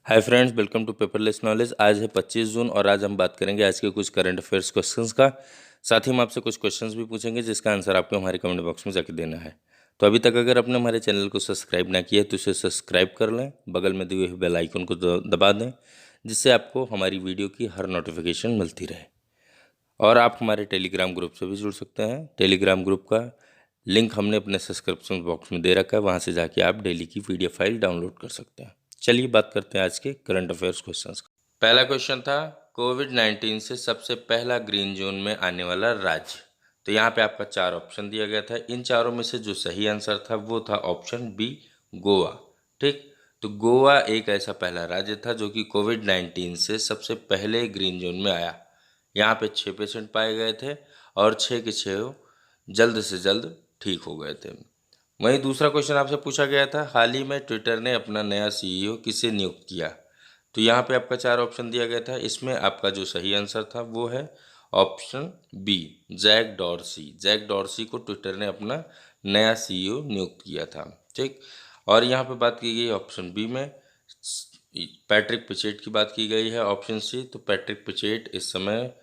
Hi friends, welcome to paperless knowledge. आज है 25 जून और आज हम बात करेंगे आज के कुछ करंट अफेयर्स क्वेश्चंस का। साथ ही हम आपसे कुछ क्वेश्चंस भी पूछेंगे जिसका आंसर आपको हमारे कमेंट बॉक्स में जाके देना है। तो अभी तक अगर आपने हमारे चैनल को सब्सक्राइब ना किया है तो इसे सब्सक्राइब कर लें, बगल में दिए हुए बेल आइकन को दबा दें, जिससे आपको हमारी वीडियो की हर नोटिफिकेशन मिलती रहे। और आप हमारे टेलीग्राम ग्रुप से भी जुड़ सकते हैं। टेलीग्राम ग्रुप का लिंक हमने अपने सब्सक्रिप्शन बॉक्स में दे रखा है, वहाँ से जाके आप डेली की PDF फाइल डाउनलोड कर सकते हैं। चलिए बात करते हैं आज के करंट अफेयर्स क्वेश्चंस का। पहला क्वेश्चन था कोविड-19 से सबसे पहला ग्रीन जोन में आने वाला राज्य। तो यहाँ पे आपका 4 ऑप्शन दिया गया था। इन चारों में से जो सही आंसर था वो था ऑप्शन बी, गोवा। ठीक, तो गोवा एक ऐसा पहला राज्य था जो कि कोविड-19 से सबसे पहले ग्रीन जोन में आया। यहाँ पे 6 पेशेंट पाए गए थे और 6 के 6 जल्द से जल्द ठीक हो गए थे। वहीं दूसरा क्वेश्चन आपसे पूछा गया था, हाल ही में ट्विटर ने अपना नया CEO किसे नियुक्त किया। तो यहाँ पे आपका 4 ऑप्शन दिया गया था। इसमें आपका जो सही आंसर था वो है option B, Jack Dorsey. Jack Dorsey को ट्विटर ने अपना नया CEO नियुक्त किया था। ठीक, और यहाँ पे बात की गई ऑप्शन बी में पैट्रिक पिचेट की बात की गई है। ऑप्शन सी, तो पैट्रिक पिचेट इस समय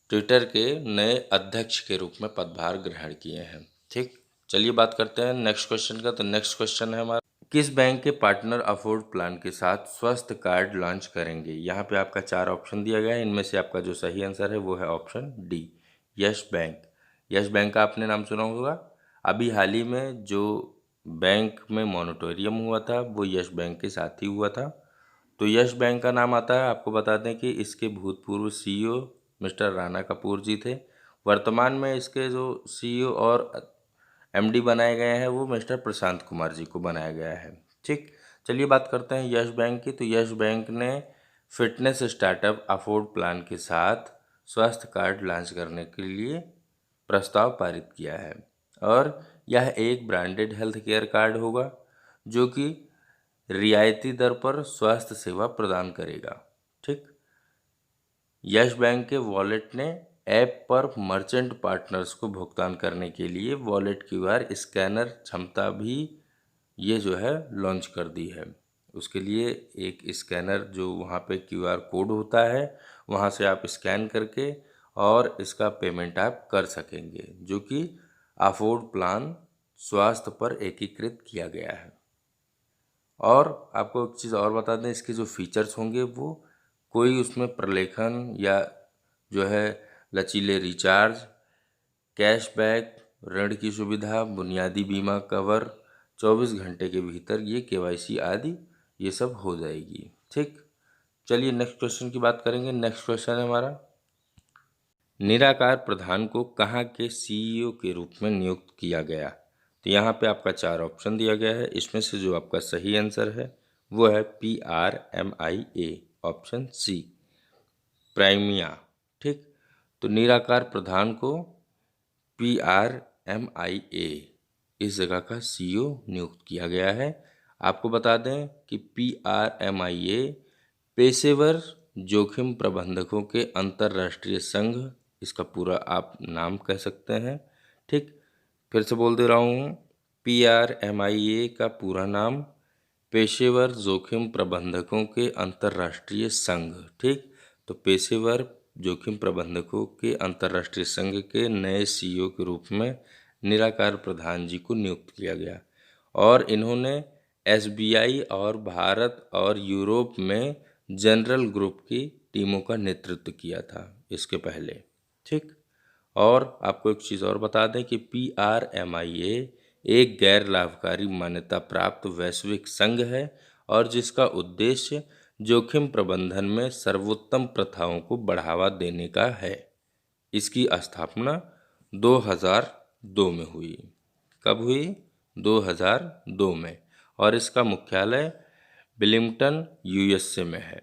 ट्विटर के नए अध्यक्ष के रूप में पदभार ग्रहण किए हैं। ठीक, चलिए बात करते हैं नेक्स्ट क्वेश्चन का। तो नेक्स्ट क्वेश्चन है हमारा, किस बैंक के पार्टनर अफोर्ड प्लान के साथ स्वास्थ्य कार्ड लॉन्च करेंगे। यहाँ पे आपका 4 ऑप्शन दिया गया है। इनमें से आपका जो सही आंसर है वो है option D, yes bank. Yes bank का आपने नाम सुना होगा। अभी हाल ही में जो बैंक में मॉनिटोरियम हुआ था वो यस बैंक के साथ ही हुआ था। तो यस बैंक का नाम आता है। आपको बता दें कि इसके भूतपूर्व CEO मिस्टर राणा कपूर जी थे। वर्तमान में इसके जो CEO और MD बनाए गए हैं वो मिस्टर प्रशांत कुमार जी को बनाया गया है। ठीक, चलिए बात करते हैं यस बैंक की। तो यस बैंक ने फिटनेस स्टार्टअप अफोर्ड प्लान के साथ स्वास्थ्य कार्ड लॉन्च करने के लिए प्रस्ताव पारित किया है और यह एक ब्रांडेड हेल्थ केयर कार्ड होगा जो कि रियायती दर पर स्वास्थ्य सेवा प्रदान करेगा। ठीक, यस बैंक के वॉलेट ने ऐप पर मर्चेंट पार्टनर्स को भुगतान करने के लिए वॉलेट QR स्कैनर क्षमता भी ये जो है लॉन्च कर दी है। उसके लिए एक स्कैनर जो वहाँ पे QR कोड होता है वहाँ से आप स्कैन करके और इसका पेमेंट आप कर सकेंगे, जो कि अफोर्ड प्लान स्वास्थ्य पर एकीकृत किया गया है। और आपको एक चीज़ और बता दें, इसके जो फीचर्स होंगे वो कोई उसमें प्रलेखन या जो है लचीले रिचार्ज, कैशबैक, ऋण की सुविधा, बुनियादी बीमा कवर, 24 घंटे के भीतर ये KYC आदि ये सब हो जाएगी। ठीक, चलिए नेक्स्ट क्वेश्चन की बात करेंगे। नेक्स्ट क्वेश्चन है हमारा, निराकार प्रधान को कहाँ के CEO के रूप में नियुक्त किया गया। तो यहाँ पे आपका 4 ऑप्शन दिया गया है। इसमें से जो आपका सही आंसर है वो है PRMIA, ऑप्शन सी, प्राइमिया। ठीक, तो निराकार प्रधान को PRMIA इस जगह का CEO नियुक्त किया गया है। आपको बता दें कि PRMIA पेशेवर जोखिम प्रबंधकों के अंतर्राष्ट्रीय संघ, इसका पूरा आप नाम कह सकते हैं। ठीक, फिर से बोल दे रहा हूँ, PRMIA का पूरा नाम पेशेवर जोखिम प्रबंधकों के अंतर्राष्ट्रीय संघ। ठीक, तो पेशेवर जोखिम प्रबंधकों के अंतर्राष्ट्रीय संघ के नए CEO के रूप में निराकार प्रधान जी को नियुक्त किया गया और इन्होंने SBI और भारत और यूरोप में जनरल ग्रुप की टीमों का नेतृत्व किया था इसके पहले। ठीक, और आपको एक चीज़ और बता दें कि PRMIA एक गैर लाभकारी मान्यता प्राप्त वैश्विक संघ है और जिसका उद्देश्य जोखिम प्रबंधन में सर्वोत्तम प्रथाओं को बढ़ावा देने का है। इसकी स्थापना 2002 में हुई। कब हुई? 2002 में। और इसका मुख्यालय विलिंगटन USA में है।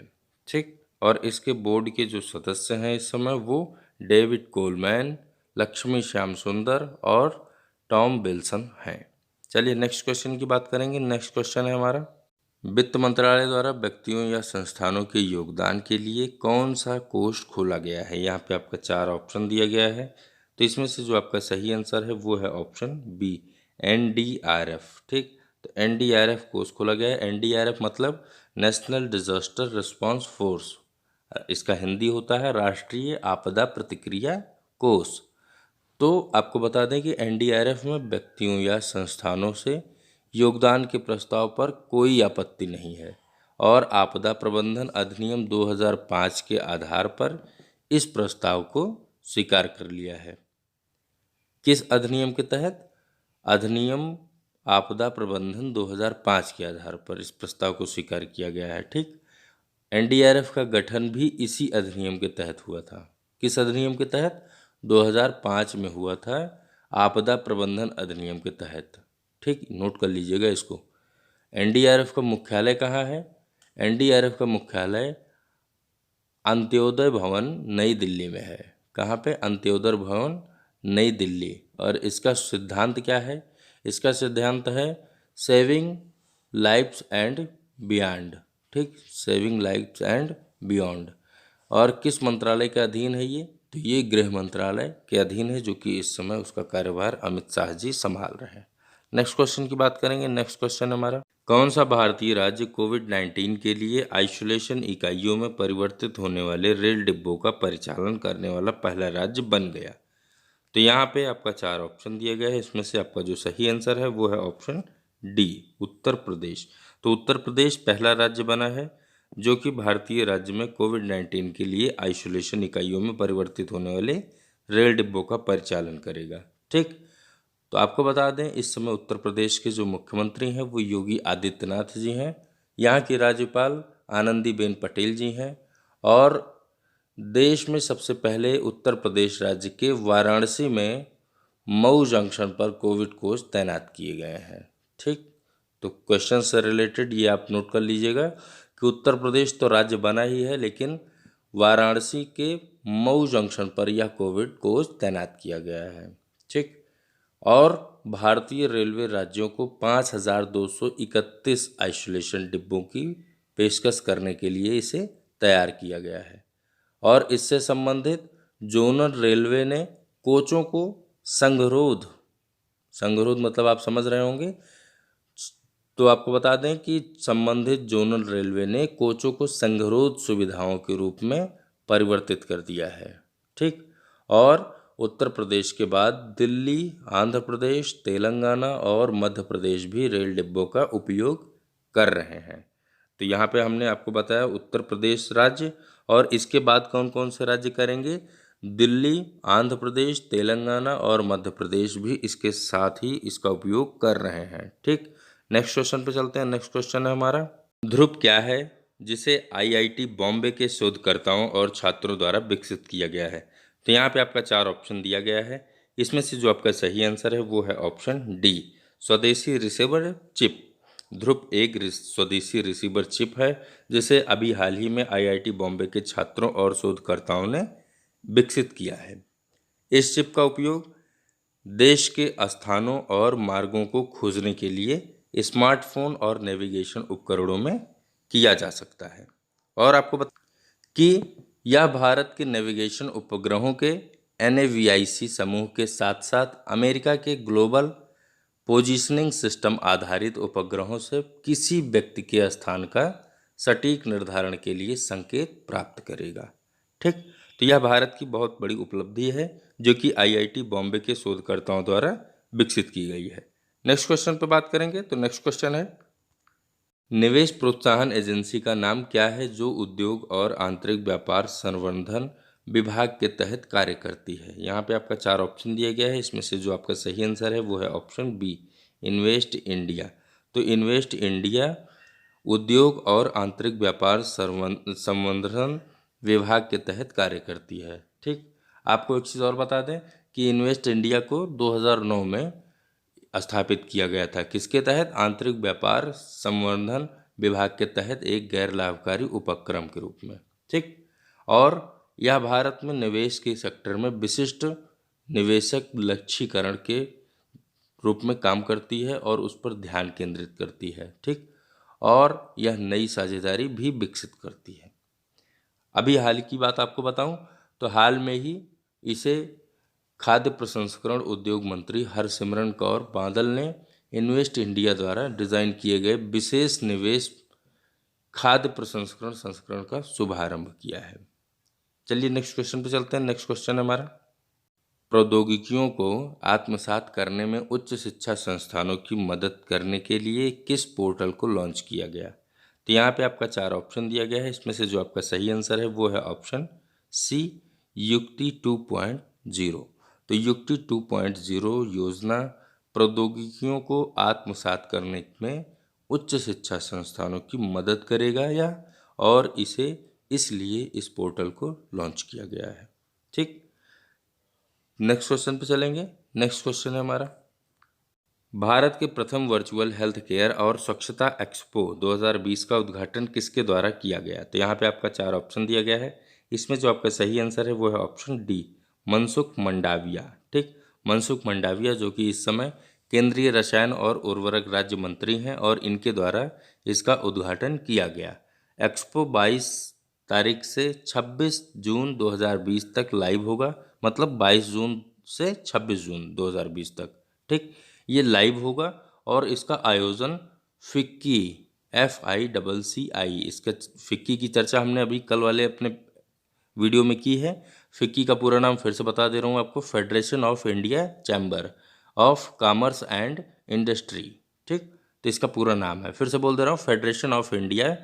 ठीक, और इसके बोर्ड के जो सदस्य हैं इस समय वो डेविड कोलमैन, लक्ष्मी श्याम सुंदर और टॉम विल्सन हैं। चलिए नेक्स्ट क्वेश्चन की बात करेंगे। नेक्स्ट क्वेश्चन है हमारा, वित्त मंत्रालय द्वारा व्यक्तियों या संस्थानों के योगदान के लिए कौन सा कोष खोला गया है। यहाँ पे आपका 4 ऑप्शन दिया गया है। तो इसमें से जो आपका सही आंसर है वो है ऑप्शन बी, NDRF। ठीक, तो NDRF कोष खोला गया है। NDRF मतलब नेशनल डिजास्टर रिस्पांस फोर्स, इसका हिंदी होता है राष्ट्रीय आपदा प्रतिक्रिया कोष। तो आपको बता दें कि NDRF में व्यक्तियों या संस्थानों से योगदान के प्रस्ताव पर कोई आपत्ति नहीं है और आपदा प्रबंधन अधिनियम 2005 के आधार पर इस प्रस्ताव को स्वीकार कर लिया है। किस अधिनियम के तहत? अधिनियम आपदा प्रबंधन 2005 के आधार पर इस प्रस्ताव को स्वीकार किया गया है। ठीक, NDRF का गठन भी इसी अधिनियम के तहत हुआ था। किस अधिनियम के तहत? 2005 में हुआ था, आपदा प्रबंधन अधिनियम के तहत। ठीक, नोट कर लीजिएगा इसको। NDRF का मुख्यालय कहाँ है? NDRF का मुख्यालय अंत्योदय भवन नई दिल्ली में है। कहाँ पे? अंत्योदय भवन नई दिल्ली। और इसका सिद्धांत क्या है? इसका सिद्धांत है सेविंग लाइफ्स एंड बियॉन्ड। ठीक, सेविंग लाइफ्स एंड बियॉन्ड। और किस मंत्रालय के अधीन है ये? तो ये गृह मंत्रालय के अधीन है, जो कि इस समय उसका कार्यभार अमित शाह जी संभाल रहे हैं। नेक्स्ट क्वेश्चन की बात करेंगे। नेक्स्ट क्वेश्चन हमारा, कौन सा भारतीय राज्य कोविड-19 के लिए आइसोलेशन इकाइयों में परिवर्तित होने वाले रेल डिब्बों का परिचालन करने वाला पहला राज्य बन गया? तो यहाँ पे आपका 4 ऑप्शन दिया गया है, इसमें से आपका जो सही आंसर है वो है ऑप्शन डी, उत्तर प्रदेश। तो उत्तर प्रदेश पहला राज्य बना है जो कि भारतीय राज्य में कोविड-19 के लिए आइसोलेशन इकाइयों में परिवर्तित होने वाले रेल डिब्बों का परिचालन करेगा। ठीक, तो आपको बता दें इस समय उत्तर प्रदेश के जो मुख्यमंत्री हैं वो योगी आदित्यनाथ जी हैं, यहाँ की राज्यपाल आनंदीबेन पटेल जी हैं और देश में सबसे पहले उत्तर प्रदेश राज्य के वाराणसी में मऊ जंक्शन पर कोविड कोच तैनात किए गए हैं। ठीक, तो क्वेश्चन से रिलेटेड ये आप नोट कर लीजिएगा कि उत्तर प्रदेश तो राज्य बना ही है, लेकिन वाराणसी के मऊ जंक्शन पर यह कोविड कोच तैनात किया गया है। ठीक, और भारतीय रेलवे राज्यों को 5231 आइसोलेशन डिब्बों की पेशकश करने के लिए इसे तैयार किया गया है और इससे संबंधित जोनल रेलवे ने कोचों को संगरोध मतलब आप समझ रहे होंगे। तो आपको बता दें कि संबंधित जोनल रेलवे ने कोचों को संगरोध सुविधाओं के रूप में परिवर्तित कर दिया है। ठीक, और उत्तर प्रदेश के बाद दिल्ली, आंध्र प्रदेश, तेलंगाना और मध्य प्रदेश भी रेल डिब्बों का उपयोग कर रहे हैं। तो यहाँ पे हमने आपको बताया उत्तर प्रदेश राज्य, और इसके बाद कौन कौन से राज्य करेंगे? दिल्ली, आंध्र प्रदेश, तेलंगाना और मध्य प्रदेश भी इसके साथ ही इसका उपयोग कर रहे हैं। ठीक, नेक्स्ट क्वेश्चन पे चलते हैं। नेक्स्ट क्वेश्चन है हमारा, ध्रुव क्या है जिसे IIT बॉम्बे के शोधकर्ताओं और छात्रों द्वारा विकसित किया गया है? तो यहाँ पे आपका 4 ऑप्शन दिया गया है, इसमें से जो आपका सही आंसर है वो है ऑप्शन डी, स्वदेशी रिसीवर चिप। ध्रुव एक स्वदेशी रिसीवर चिप है जिसे अभी हाल ही में IIT बॉम्बे के छात्रों और शोधकर्ताओं ने विकसित किया है। इस चिप का उपयोग देश के स्थानों और मार्गों को खोजने के लिए स्मार्टफोन और नेविगेशन उपकरणों में किया जा सकता है। और आपको बता कि यह भारत के नेविगेशन उपग्रहों के NAVIC समूह के साथ साथ अमेरिका के ग्लोबल पोजीशनिंग सिस्टम आधारित उपग्रहों से किसी व्यक्ति के स्थान का सटीक निर्धारण के लिए संकेत प्राप्त करेगा। ठीक, तो यह भारत की बहुत बड़ी उपलब्धि है जो कि IIT बॉम्बे के शोधकर्ताओं द्वारा विकसित की गई है। नेक्स्ट क्वेश्चन पर बात करेंगे। तो नेक्स्ट क्वेश्चन है, निवेश प्रोत्साहन एजेंसी का नाम क्या है जो उद्योग और आंतरिक व्यापार संवर्धन विभाग के तहत कार्य करती है? यहाँ पे आपका 4 ऑप्शन दिया गया है, इसमें से जो आपका सही आंसर है वो है ऑप्शन बी, इन्वेस्ट इंडिया। तो इन्वेस्ट इंडिया उद्योग और आंतरिक व्यापार संवर्धन विभाग के तहत कार्य करती है। ठीक, आपको एक चीज़ और बता दें कि इन्वेस्ट इंडिया को 2009 में स्थापित किया गया था। किसके तहत? आंतरिक व्यापार संवर्धन विभाग के तहत एक गैर लाभकारी उपक्रम के रूप में। ठीक, और यह भारत में निवेश के सेक्टर में विशिष्ट निवेशक लक्ष्यीकरण के रूप में काम करती है और उस पर ध्यान केंद्रित करती है। ठीक, और यह नई साझेदारी भी विकसित करती है। अभी हाल की बात आपको बताऊं तो हाल में ही इसे खाद्य प्रसंस्करण उद्योग मंत्री हरसिमरत कौर बादल ने इन्वेस्ट इंडिया द्वारा डिजाइन किए गए विशेष निवेश खाद्य प्रसंस्करण संस्करण का शुभारंभ किया है। चलिए नेक्स्ट क्वेश्चन पे चलते हैं। नेक्स्ट क्वेश्चन है हमारा, प्रौद्योगिकियों को आत्मसात करने में उच्च शिक्षा संस्थानों की मदद करने के लिए किस पोर्टल को लॉन्च किया गया? तो यहाँ पे आपका 4 ऑप्शन दिया गया है, इसमें से जो आपका सही आंसर है वो है ऑप्शन सी, युक्ति 2.0। तो युक्ति 2.0 योजना प्रौद्योगिकियों को आत्मसात करने में उच्च शिक्षा संस्थानों की मदद करेगा या और इसे इसलिए इस पोर्टल को लॉन्च किया गया है। ठीक, नेक्स्ट क्वेश्चन पे चलेंगे। नेक्स्ट क्वेश्चन है हमारा, भारत के प्रथम वर्चुअल हेल्थ केयर और स्वच्छता एक्सपो 2020 का उद्घाटन किसके द्वारा किया गया? तो यहाँ पे आपका 4 ऑप्शन दिया गया है, इसमें जो आपका सही आंसर है वो है ऑप्शन डी, मनसुख मंडाविया। ठीक, मनसुख मंडाविया जो कि इस समय केंद्रीय रसायन और उर्वरक राज्य मंत्री हैं और इनके द्वारा इसका उद्घाटन किया गया। एक्सपो 22 तारीख से 26 जून 2020 तक लाइव होगा, मतलब 22 जून से 26 जून 2020 तक। ठीक, ये लाइव होगा और इसका आयोजन फिक्की FICCI, इसका फिक्की की चर्चा हमने अभी कल वाले अपने वीडियो में की है। फिक्की का पूरा नाम फिर से बता दे रहा हूँ आपको, federation of India chamber of commerce and industry. ठीक, तो इसका पूरा नाम है, फिर से बोल दे रहा हूँ, federation of India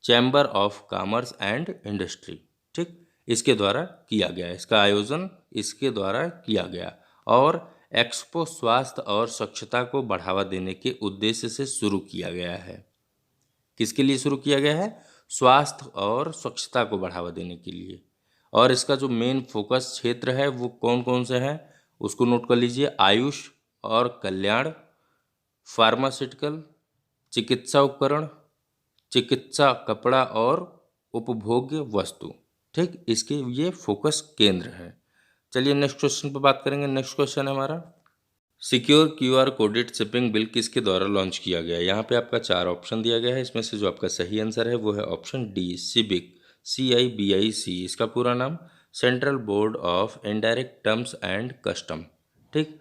chamber of commerce and industry. ठीक, इसके द्वारा किया गया, इसका आयोजन इसके द्वारा किया गया। और एक्सपो स्वास्थ्य और स्वच्छता को बढ़ावा देने के उद्देश्य से शुरू किया गया है। किसके लिए शुरू किया गया है? स्वास्थ्य और स्वच्छता को बढ़ावा देने के लिए। और इसका जो मेन फोकस क्षेत्र है वो कौन कौन से हैं उसको नोट कर लीजिए, आयुष और कल्याण, फार्मास्यूटिकल, चिकित्सा उपकरण, चिकित्सा कपड़ा और उपभोग्य वस्तु। ठीक, इसके ये फोकस केंद्र है। चलिए नेक्स्ट क्वेश्चन पर बात करेंगे। नेक्स्ट क्वेश्चन है हमारा, secure QR coded shipping bill किसके द्वारा लॉन्च किया गया? यहाँ पे आपका 4 ऑप्शन दिया गया है, इसमें से जो आपका सही आंसर है वो है ऑप्शन डी, सिबिक, CIBIC, इसका पूरा नाम central board of indirect terms and custom. ठीक,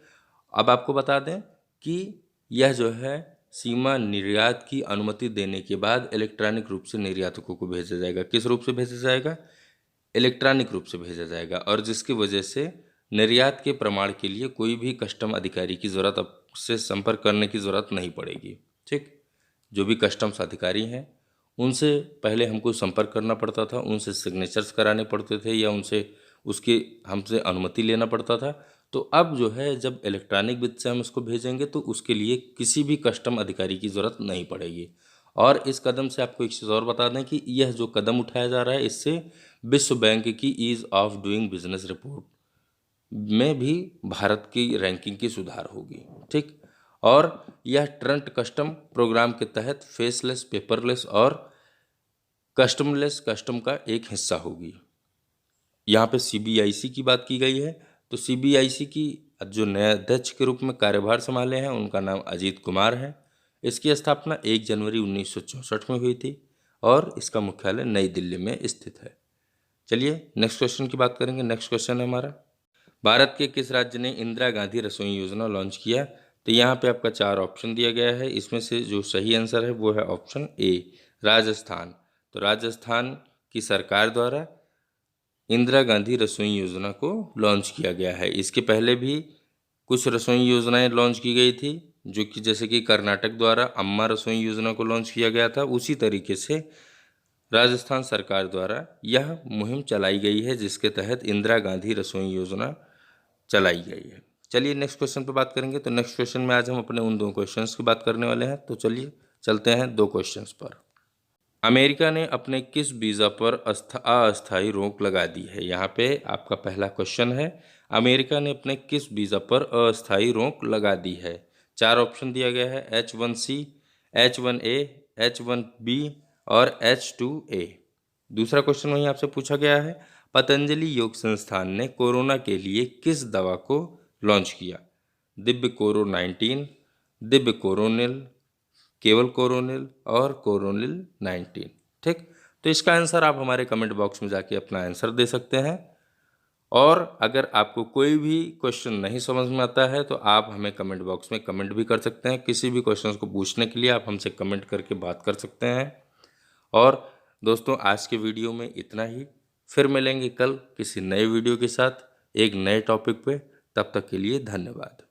अब आपको बता दें कि यह जो है सीमा निर्यात की अनुमति देने के बाद इलेक्ट्रॉनिक रूप से निर्यातकों को भेजा जाएगा। किस रूप से भेजा जाएगा? इलेक्ट्रॉनिक रूप से भेजा जाएगा, और जिसकी वजह से निर्यात के प्रमाण के लिए कोई भी कस्टम अधिकारी की ज़रूरत अब से संपर्क करने की ज़रूरत नहीं पड़ेगी। ठीक, जो भी कस्टम्स अधिकारी हैं उनसे पहले हमको संपर्क करना पड़ता था, उनसे सिग्नेचर्स कराने पड़ते थे या उनसे उसकी हमसे अनुमति लेना पड़ता था। तो अब जो है जब इलेक्ट्रॉनिक विधि से हम उसको भेजेंगे तो उसके लिए किसी भी कस्टम अधिकारी की ज़रूरत नहीं पड़ेगी। और इस कदम से आपको एक चीज़ और बता दें कि यह जो कदम उठाया जा रहा है इससे विश्व बैंक की ease of doing business report में भी भारत की रैंकिंग की सुधार होगी। ठीक, और यह ट्रंट कस्टम प्रोग्राम के तहत फेसलेस, पेपरलेस और कस्टमलेस कस्टम का एक हिस्सा होगी। यहाँ पे CBIC की बात की गई है, तो CBIC की जो नए अध्यक्ष के रूप में कार्यभार संभाले हैं उनका नाम अजीत कुमार है। इसकी स्थापना 1 जनवरी 1964 में हुई थी और इसका मुख्यालय नई दिल्ली में स्थित है। चलिए नेक्स्ट क्वेश्चन की बात करेंगे। नेक्स्ट क्वेश्चन है हमारा, भारत के किस राज्य ने इंदिरा गांधी रसोई योजना लॉन्च किया? तो यहाँ पे आपका 4 ऑप्शन दिया गया है, इसमें से जो सही आंसर है वो है ऑप्शन ए, राजस्थान। तो राजस्थान की सरकार द्वारा इंदिरा गांधी रसोई योजना को लॉन्च किया गया है। इसके पहले भी कुछ रसोई योजनाएं लॉन्च की गई थी, जो कि जैसे कि कर्नाटक द्वारा अम्मा रसोई योजना को लॉन्च किया गया था, उसी तरीके से राजस्थान सरकार द्वारा यह मुहिम चलाई गई है जिसके तहत इंदिरा गांधी रसोई योजना चलाई गई है। चलिए नेक्स्ट क्वेश्चन पर बात करेंगे। तो नेक्स्ट क्वेश्चन में आज हम अपने उन 2 क्वेश्चंस की बात करने वाले हैं। तो चलिए चलते हैं 2 क्वेश्चंस पर। अमेरिका ने अपने किस वीज़ा पर अस्थायी रोक लगा दी है? यहाँ पे आपका पहला क्वेश्चन है, अमेरिका ने अपने किस वीज़ा पर अस्थायी रोक लगा दी है? 4 ऑप्शन दिया गया है, H1C, H1A, H1B और H2A। दूसरा क्वेश्चन वहीं आपसे पूछा गया है, पतंजलि योग संस्थान ने कोरोना के लिए किस दवा को लॉन्च किया? दिव्य कोरो 19, दिव्य कोरोनिल, केवल कोरोनिल और कोरोनिल 19। ठीक, तो इसका आंसर आप हमारे कमेंट बॉक्स में जाके अपना आंसर दे सकते हैं। और अगर आपको कोई भी क्वेश्चन नहीं समझ में आता है तो आप हमें कमेंट बॉक्स में कमेंट भी कर सकते हैं। किसी भी क्वेश्चन को पूछने के लिए आप हमसे कमेंट करके बात कर सकते हैं। और दोस्तों, आज के वीडियो में इतना ही। फिर मिलेंगे कल किसी नए वीडियो के साथ एक नए टॉपिक पे। तब तक के लिए धन्यवाद।